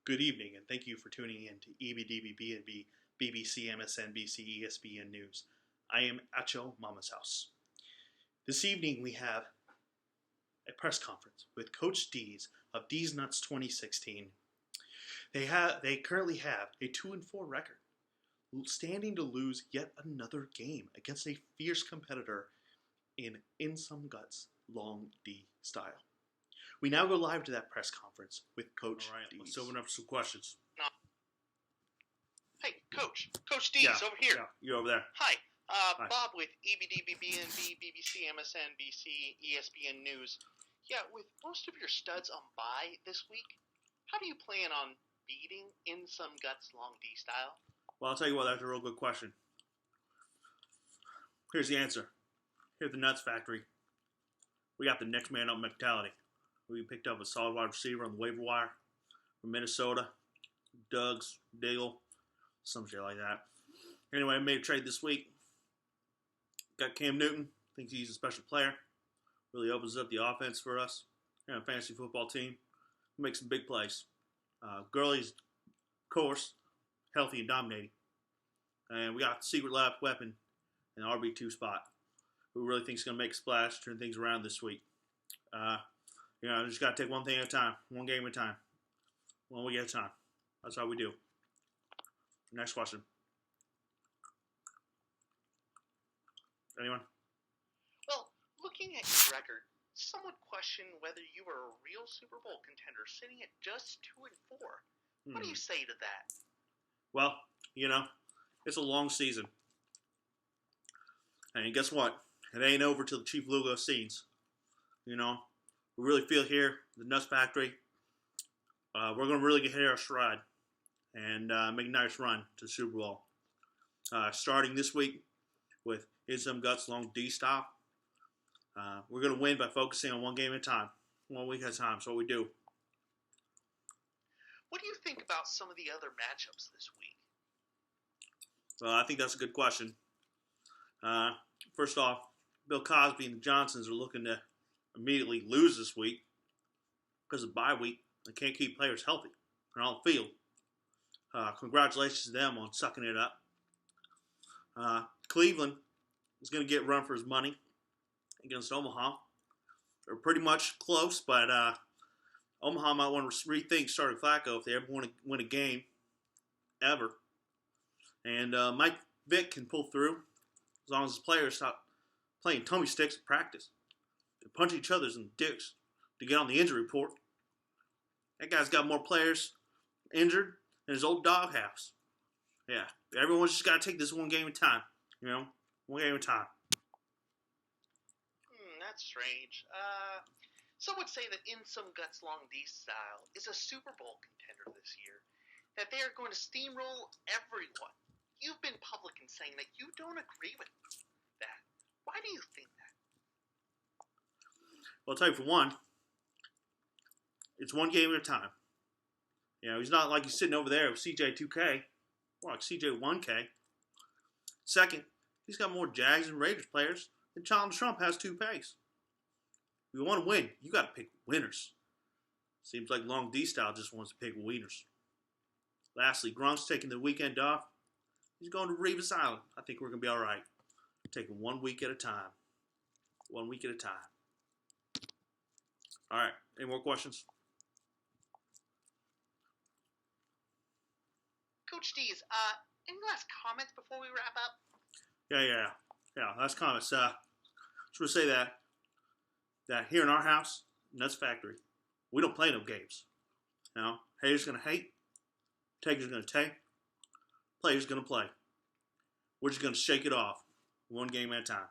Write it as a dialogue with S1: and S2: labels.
S1: Good evening, and thank you for tuning in to EBDBB, BBC, MSNBC, ESPN News. I am at your mama's house. This evening we have a press conference with Coach Dees of Dees Nuts 2016. They currently have a 2-4 record, standing to lose yet another game against a fierce competitor in some guts, Long D style. We now go live to that press conference with Coach Dees.
S2: Let's open up some questions.
S3: Hey, Coach Dees, over here.
S2: Yeah, you're over there.
S3: Hi,
S2: Hi.
S3: Bob with EBDBBNB, BBC, MSNBC, ESPN News. Yeah, with most of your studs on bye this week, how do you plan on beating In Some Guts Long D style?
S2: Well, I'll tell you what, that's a real good question. Here's the answer. Here at the Nuts Factory, we got the next man up mentality. We picked up a solid wide receiver on the waiver wire from Minnesota, Doug's, Diggle, some shit like that. Anyway, I made a trade this week. Got Cam Newton. Thinks he's a special player. Really opens up the offense for us. A fantasy football team. Make some big plays. Gurley's, of course, healthy and dominating. And we got the secret lab weapon in the RB2 spot, who really thinks is going to make a splash, turn things around this week. I just got to take one thing at a time, one game at a time, one week at a time. That's how we do. Next question. Anyone?
S3: Well, looking at your record, some would question whether you were a real Super Bowl contender sitting at just 2-4. What do you say to that?
S2: Well, it's a long season. And guess what? It ain't over till the Chief Lugo scenes. We really feel here, the Nuts Factory, we're going to really hit our stride and make a nice run to the Super Bowl. Starting this week with In Some Guts Long D style. We're going to win by focusing on one game at a time, one week at a time. That's what we do.
S3: What do you think about some of the other matchups this week?
S2: Well, I think that's a good question. First off, Bill Cosby and the Johnsons are looking to immediately lose this week because of bye week. They can't keep players healthy and on the field. Congratulations to them on sucking it up. Cleveland is going to get run for his money against Omaha. They're pretty much close, but Omaha might want to rethink starting Flacco if they ever want to win a game ever. And Mike Vick can pull through as long as his players stop playing tummy sticks in practice and punch each other in the dicks to get on the injury report. That guy's got more players injured than his old doghouse. Yeah, everyone's just got to take this one game at a time. One game at a time.
S3: That's strange. Some would say that In Some Guts Long D style is a Super Bowl contender this year. That they are going to steamroll everyone. You've been public in saying that you don't agree with that. Why do you think that?
S2: Well, I'll tell you for one, it's one game at a time. He's not like he's sitting over there with CJ2K, or like CJ1K. Second, he's got more Jags and Raiders players than Donald Trump has toupees. If you want to win, you got to pick winners. Seems like Long D style just wants to pick winners. Lastly, Gronk's taking the weekend off. He's going to Revis Island. I think we're going to be all right. Taking 1 week at a time. 1 week at a time. All right. Any more questions?
S3: Coach Dees, any last comments before we wrap up?
S2: Yeah. Last comments. Just want to say that here in our house, Nuts Factory, we don't play no games. Haters going to hate. Takers going to take. Players going to play. We're just going to shake it off one game at a time.